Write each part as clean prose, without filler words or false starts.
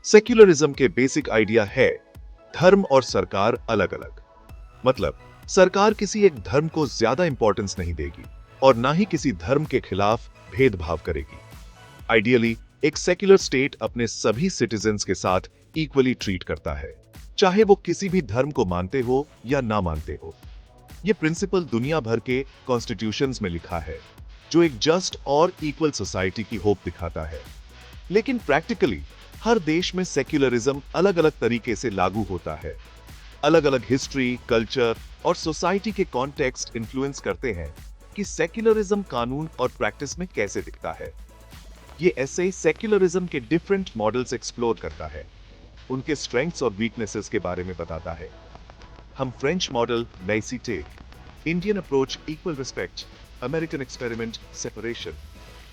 Secularism के basic idea है धर्म और सरकार अलग अलग। मतलब सरकार किसी एक धर्म को ज्यादा इंपॉर्टेंस नहीं देगी और ना ही किसी धर्म के खिलाफ भेदभाव करेगी। आइडियली एक सेक्युलर स्टेट अपने सभी सिटीजन्स के साथ इक्वली ट्रीट करता है, चाहे वो किसी भी धर्म को मानते हो या ना मानते हो। यह प्रिंसिपल दुनिया भर के कॉन्स्टिट्यूशंस में लिखा है, जो एक जस्ट और इक्वल सोसाइटी की होप दिखाता है। लेकिन प्रैक्टिकली हर देश में सेक्युलरिज्म अलग अलग तरीके से लागू होता है। अलग अलग हिस्ट्री, कल्चर और सोसाइटी के कॉन्टेक्स्ट इन्फ्लुएंस करते हैं कि सेक्युलरिज्म कानून और प्रैक्टिस में कैसे दिखता है। ये ऐसे सेक्युलरिज्म के डिफरेंट मॉडल्स एक्सप्लोर करता है, उनके स्ट्रेंथ्स और वीकनेसेस के बारे में बताता है। हम फ्रेंच मॉडल लाइसिटे, Indian approach equal respect, American experiment separation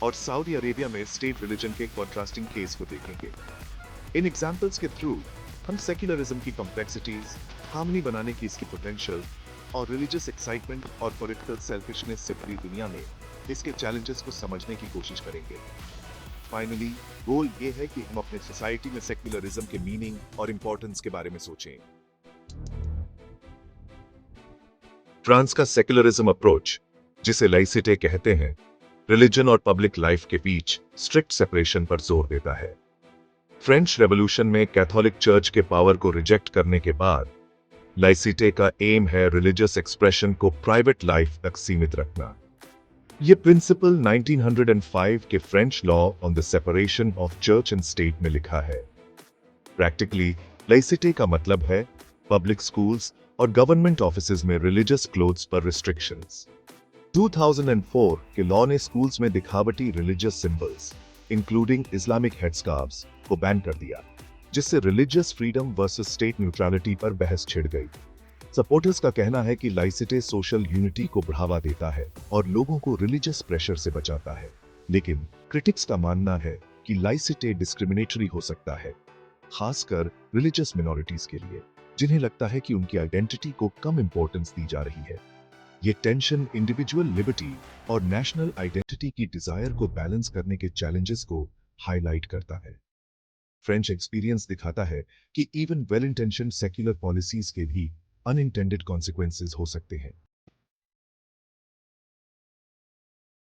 और सऊदी अरेबिया में स्टेट रिलीजन के कॉन्ट्रास्टिंग केस को देखेंगे। इन एग्जाम्पल्स के थ्रू हम सेक्युलरिज्म की कॉम्प्लेक्सिटीज, हार्मनी बनाने की इसकी पोटेंशियल और रिलीजियस एक्साइटमेंट और पॉलिटिकल सेल्फिशनेस से भरी दुनिया में इसके चैलेंजेस को समझने की कोशिश करेंगे। फाइनली गोल ये है कि हम अपने सोसाइटी में सेक्युलरिज्म के मीनिंग और इंपॉर्टेंस के बारे में सोचें। फ्रांस का सेक्युलरिज्म अप्रोच, जिसे लाइसिटे कहते हैं, रिलीजन और पब्लिक लाइफ के बीच स्ट्रिक्ट सेपरेशन पर जोर देता है। फ्रेंच रेवोल्यूशन में कैथोलिक चर्च के पावर को रिजेक्ट करने के बाद लाइसिटे का एम है रिलीजियस एक्सप्रेशन को प्राइवेट लाइफ तक सीमित रखना। यह प्रिंसिपल 1905 के French law on the separation of church and state में लिखा है। प्रैक्टिकली लाइसिटे का मतलब है पब्लिक स्कूल्स और गवर्नमेंट ऑफिसेज में रिलीजियस क्लोथ्स पर रिस्ट्रिक्शंस। 2004 के लॉ ने स्कूल्स में दिखावटी रिलीजियस सिंबल्स इंक्लूडिंग इस्लामिक हेडस्कार्व्स को बैन कर दिया, जिससे religious freedom versus state neutrality पर बहस छिड़ गई। सपोर्टर्स का कहना है कि लाइसिटे सोशल यूनिटी को बढ़ावा देता है और लोगों को रिलीजियस प्रेशर से बचाता है। लेकिन क्रिटिक्स का मानना है कि लाइसिटे डिस्क्रिमिनेटरी हो सकता है, खासकर रिलीजियस मिनॉरिटीज के लिए, जिन्हें लगता है कि उनकी आइडेंटिटी को कम इंपॉर्टेंस दी जा रही है। ये टेंशन इंडिविजुअल लिबर्टी और नेशनल आइडेंटिटी की डिजायर को बैलेंस करने के चैलेंजेस को हाईलाइट करता है। फ्रेंच एक्सपीरियंस दिखाता है कि even well intention secular policies के भी अनइंटेंडेड कॉन्सिक्वेंसेस हो सकते हैं।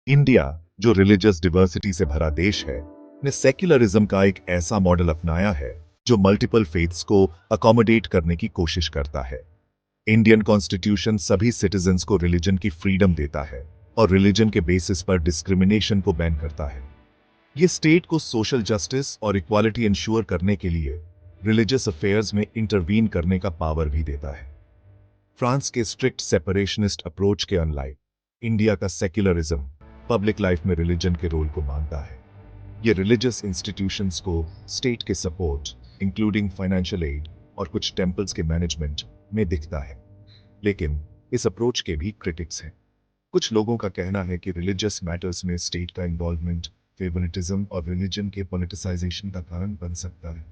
इंडिया, जो रिलीजियस डिवर्सिटी से भरा देश है, ने सेक्युलरिज्म का एक ऐसा मॉडल अपनाया है जो मल्टीपल फेथ्स को अकोमोडेट करने की कोशिश करता है। इंडियन कॉन्स्टिट्यूशन सभी सिटीजन्स को रिलीजन की फ्रीडम देता है और रिलीजन के बेसिस पर डिस्क्रिमिनेशन को बैन करता है। ये स्टेट को सोशल जस्टिस और इक्वालिटी इंश्योर करने के लिए रिलीजियस अफेयर्स में इंटरवीन करने का पावर भी देता है। फ्रांस के स्ट्रिक्ट सेपरेशनिस्ट अप्रोच के अनलाइक, इंडिया का सेक्युलरिज्म पब्लिक लाइफ में रिलीजन के रोल को मानता है। ये रिलीजियस इंस्टीट्यूशंस को स्टेट के सपोर्ट, इंक्लूडिंग फाइनेंशियल एड और कुछ टेम्पल्स के मैनेजमेंट में दिखता है। लेकिन इस अप्रोच के भी क्रिटिक्स हैं। कुछ लोगों का कहना है कि रिलीजियस मैटर्स में स्टेट का इन्वॉल्वमेंट फेवरेटिज्म और रिलीजन के पॉलिटिसाइजेशन का कारण बन सकता है।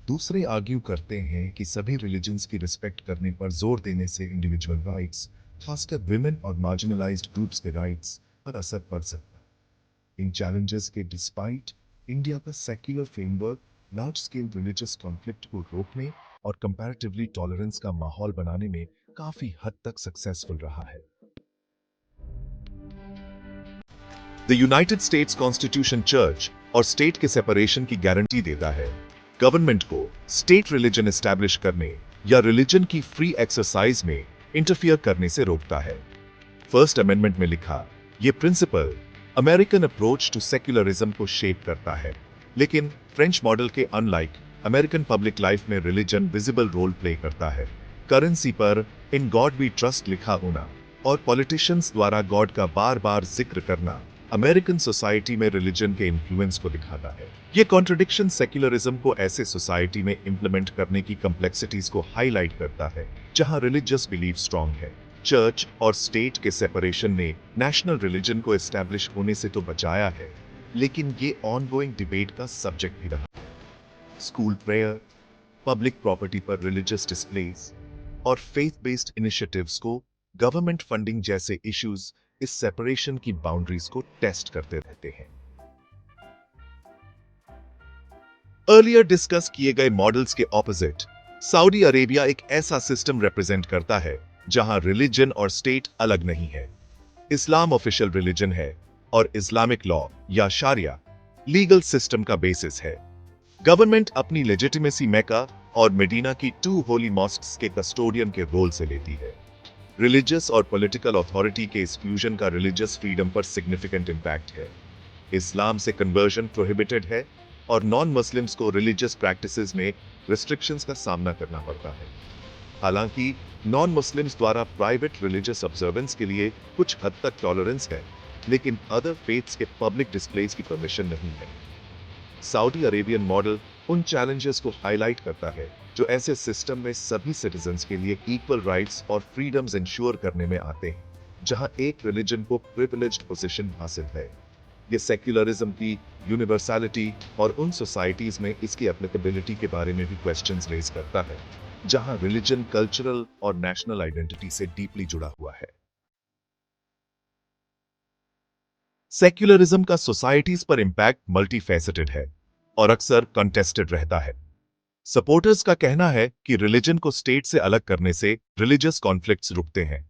दूसरे आर्ग्यू करते हैं कि सभी रिलीजन्स की रिस्पेक्ट करने पर जोर देने से इंडिविजुअल राइट्स, खासकर विमेन और मार्जिनलाइज्ड ग्रुप्स के राइट्स पर असर पड़ सकता है। इन चैलेंजेस के डिस्पाइट, इंडिया का secular framework large scale religious conflict को रोकने और कंपैरेटिवली टॉलरेंस का माहौल बनाने में काफी हद तक सक्सेसफुल रहा है। The United states constitution church और स्टेट के सेपरेशन की गारंटी देता है, गवर्नमेंट को स्टेट रिलीजन एस्टैब्लिश करने या रिलीजन की फ्री एक्सरसाइज में इंटरफियर करने से रोकता है। फर्स्ट अमेंडमेंट में लिखा यह principle American approach to secularism को शेप करता है। लेकिन फ्रेंच मॉडल के अनलाइक, अमेरिकन पब्लिक लाइफ में रिलीजन विजिबल रोल प्ले करता है। करेंसी पर इन गॉड वी ट्रस्ट लिखा होना और पॉलिटिशियंस द्वारा गॉड का बार बार जिक्र करना अमेरिकन सोसाइटी में रिलीजन के इन्फ्लुएंस को दिखाता है। ये कॉन्ट्रडिक्शन सेक्युलरिज्म को ऐसे सोसाइटी में इंप्लीमेंट करने की कॉम्प्लेक्सिटीज को हाईलाइट करता है जहां रिलीजियस बिलीफ स्ट्रांग है। चर्च और स्टेट के सेपरेशन ने नेशनल रिलीजन को एस्टैब्लिश होने से तो बचाया है, लेकिन ये ऑनगोइंग डिबेट का सब्जेक्ट भी रहा। स्कूल प्रेयर, पब्लिक प्रॉपर्टी पर रिलीजियस डिस्प्लेस और फेथ बेस्ड इनिशिएटिव्स को गवर्नमेंट फंडिंग जैसे इश्यूज इस सेपरेशन की बाउंड्रीज को टेस्ट करते रहते हैं। अर्लियर डिस्कस किए गए मॉडल्स के ऑपोजिट सऊदी अरेबिया एक ऐसा सिस्टम रिप्रेजेंट करता है जहां रिलीजन और स्टेट अलग नहीं है। इस्लाम ऑफिशियल रिलीजन है और इस्लामिक लॉ या शारिया लीगल सिस्टम का बेसिस है। गवर्नमेंट अपनी लेजिटिमेसी मेका और मेडीना की टू होली मॉस्क्स के कस्टोडियन के रोल से लेती है। रिलीजियस और पॉलिटिकल अथॉरिटी के इस फ्यूजन का रिलीजियस फ्रीडम पर सिग्निफिकेंट इंपैक्ट है। इस्लाम से कन्वर्जन प्रोहिबिटेड है और नॉन मुस्लिम्स को रिलीजियस प्रैक्टिसेस में रिस्ट्रिक्शंस का सामना करना पड़ता है। हालांकि नॉन मुस्लिम्स द्वारा प्राइवेट रिलीजियस ऑब्जर्वेंस के लिए कुछ हद तक टॉलरेंस है, लेकिन अदर फेथ्स के पब्लिक डिस्प्लेस की परमिशन नहीं है। सऊदी अरेबियन मॉडल उन चैलेंजेस को हाईलाइट करता है जो ऐसे सिस्टम में सभी सिटीजन्स के लिए इक्वल राइट्स और फ्रीडम्स इंश्योर करने में आते हैं, जहां एक रिलीजन को प्रिविलेज्ड पोजीशन हासिल है। ये सेक्युलरिज्म की यूनिवर्सैलिटी और उन सोसाइटीज में इसकी एप्लीकेबिलिटी के बारे में भी क्वेश्चंस रेज करता है, जहां रिलीजन कल्चरल और नेशनल आइडेंटिटी से डीपली जुड़ा हुआ है। सेक्युलरिज्म का सोसाइटीज पर इंपैक्ट मल्टीफेसेटेड है और अक्सर कंटेस्टेड रहता है। सपोर्टर्स का कहना है कि रिलीजन को स्टेट से अलग करने से रिलीजियस कॉन्फ्लिक्ट्स रुकते हैं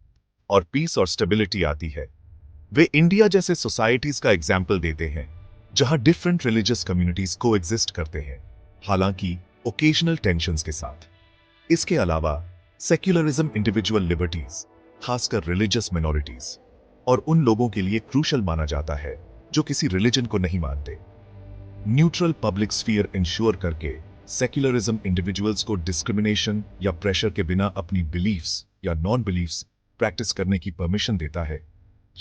और पीस और स्टेबिलिटी आती है। वे इंडिया जैसे सोसाइटीज का एग्जाम्पल देते हैं जहां डिफरेंट रिलीजियस कम्युनिटीज को एग्जिस्ट करते हैं, हालांकि ओकेजनल टेंशंस के साथ। इसके अलावा सेक्युलरिज्म इंडिविजुअल लिबर्टीज, खासकर रिलीजियस मिनॉरिटीज और उन लोगों के लिए क्रूशल माना जाता है जो किसी रिलीजन को नहीं मानते। न्यूट्रल पब्लिक स्फीयर इंश्योर करके सेक्युलरिज्म इंडिविजुअल्स को डिस्क्रिमिनेशन या प्रेशर के बिना अपनी बिलीफ्स या नॉन बिलीफ्स प्रैक्टिस करने की परमिशन देता है।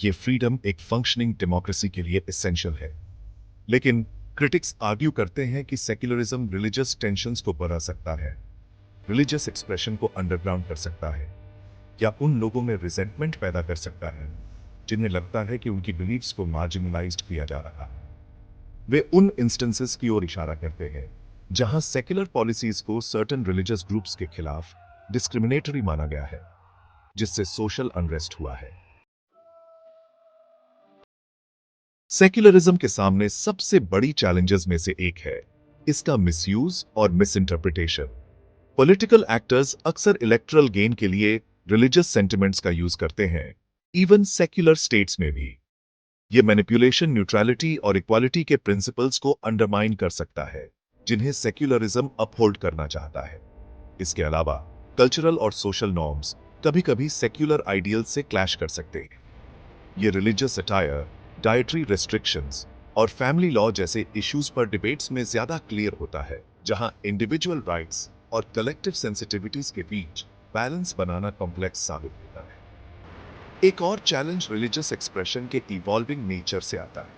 ये फ्रीडम एक फंक्शनिंग डेमोक्रेसी के लिए एसेंशियल है। लेकिन क्रिटिक्स आर्ग्यू करते हैं कि सेक्युलरिज्म रिलीजियस टेंशंस को बढ़ा सकता है, रिलीजियस एक्सप्रेशन को अंडरग्राउंड कर सकता है या उन लोगों में रिजेंटमेंट पैदा कर सकता है जिन्हें लगता है कि उनकी बिलीफ्स को मार्जिनलाइज्ड किया जा रहा है। वे उन इंस्टेंसेस की ओर इशारा करते हैं जहां सेक्युलर पॉलिसीज को सर्टेन रिलीजियस ग्रुप्स के खिलाफ डिस्क्रिमिनेटरी माना गया है, जिससे सोशल अनरेस्ट हुआ है। सेक्युलरिज्म के सामने सबसे बड़ी चैलेंजेस में से एक है इसका मिसयूज और मिसइंटरप्रिटेशन। पॉलिटिकल एक्टर्स अक्सर इलेक्टरल गेन के लिए रिलीजियस सेंटिमेंट्स का यूज करते हैं, इवन सेक्युलर स्टेट्स में भी। ये मैनिपुलेशन न्यूट्रलिटी और इक्वालिटी के प्रिंसिपल्स को अंडरमाइन कर सकता है, जिन्हें सेक्युलरिज्म अपहोल्ड करना चाहता है। इसके अलावा कल्चरल और सोशल नॉर्म्स कभी-कभी सेक्युलर आइडियल से क्लैश कर सकते हैं। ये रिलीजियस अटायर, डाइटरी रेस्ट्रिक्शंस और फैमिली लॉ जैसे इश्यूज पर डिबेट्स में ज्यादा क्लियर होता है, जहां इंडिविजुअल राइट्स और कलेक्टिव सेंसिटिविटीज के बीच बैलेंस बनाना कॉम्प्लेक्स साबित होता है। एक और चैलेंज रिलीजियस एक्सप्रेशन के इवॉल्विंग नेचर से आता है।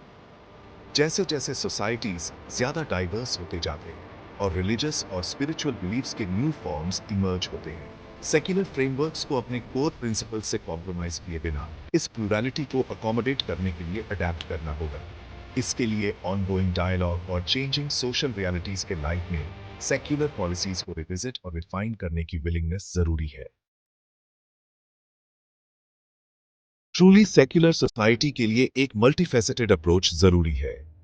जैसे जैसे सोसाइटीज ज्यादा डाइवर्स होते जाते हैं और रिलीजियस और स्पिरिचुअल बिलीफ्स के न्यू फॉर्म्स इमर्ज होते हैं, सेक्युलर फ्रेमवर्क्स को अपने कोर प्रिंसिपल्स से कॉम्प्रोमाइज किए बिना इस प्लूरैलिटी को अकोमोडेट करने के लिए अडेप्ट करना होगा। इसके लिए ऑनगोइंग डायलॉग और चेंजिंग सोशल रियलिटीज के लाइट में सेक्युलर पॉलिसीज को रिविजिट और रिफाइन करने की विलिंगनेस जरूरी है। ट्रूली सेक्युलर सोसाइटी के लिए एक मल्टीफेसेटेड अप्रोच जरूरी है।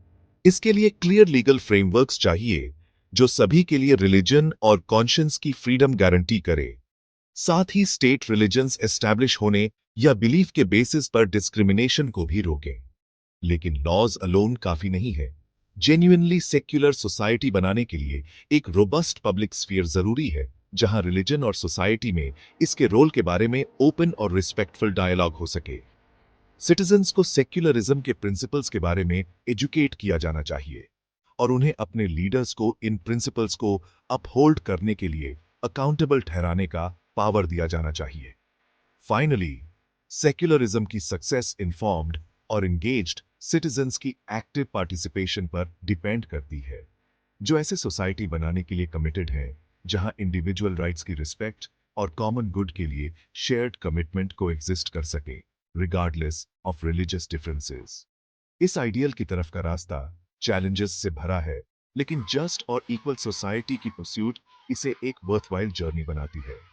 इसके लिए क्लियर लीगल फ्रेमवर्क्स चाहिए जो सभी के लिए रिलीजन और कॉन्शियंस की फ्रीडम गारंटी करे। साथ ही स्टेट रिलीजन्स एस्टैब्लिश होने या बिलीफ के बेसिस पर डिस्क्रिमिनेशन को भी रोके। लेकिन लॉज अलोन काफी नहीं है। जेन्युइनली सेक्युलर सोसाइटी बनाने के लिए एक रोबस्ट पब्लिक स्फीयर जरूरी है, जहां रिलीजन और सोसाइटी में इसके रोल के बारे में ओपन और रिस्पेक्टफुल डायलॉग हो सके। सिटीजन्स को सेक्युलरिज्म के प्रिंसिपल्स के बारे में एजुकेट किया जाना चाहिए और उन्हें अपने लीडर्स को इन प्रिंसिपल्स को अपहोल्ड करने के लिए अकाउंटेबल ठहराने का पावर दिया जाना चाहिए। फाइनली, सेक्युलरिज्म की सक्सेस इन्फॉर्म्ड और एंगेज्ड सिटीजन्स की एक्टिव पार्टिसिपेशन पर डिपेंड करती है, जो ऐसे सोसाइटी बनाने के लिए कमिटेड है जहां इंडिविजुअल राइट्स की रिस्पेक्ट और कॉमन गुड के लिए शेयर्ड कमिटमेंट को एग्जिस्ट कर सके, रिगार्डलेस ऑफ रिलीजियस डिफरेंसेस। इस आइडियल की तरफ का रास्ता चैलेंजेस से भरा है, लेकिन जस्ट और इक्वल सोसाइटी की परस्यूट इसे एक वर्थवाइल जर्नी बनाती है।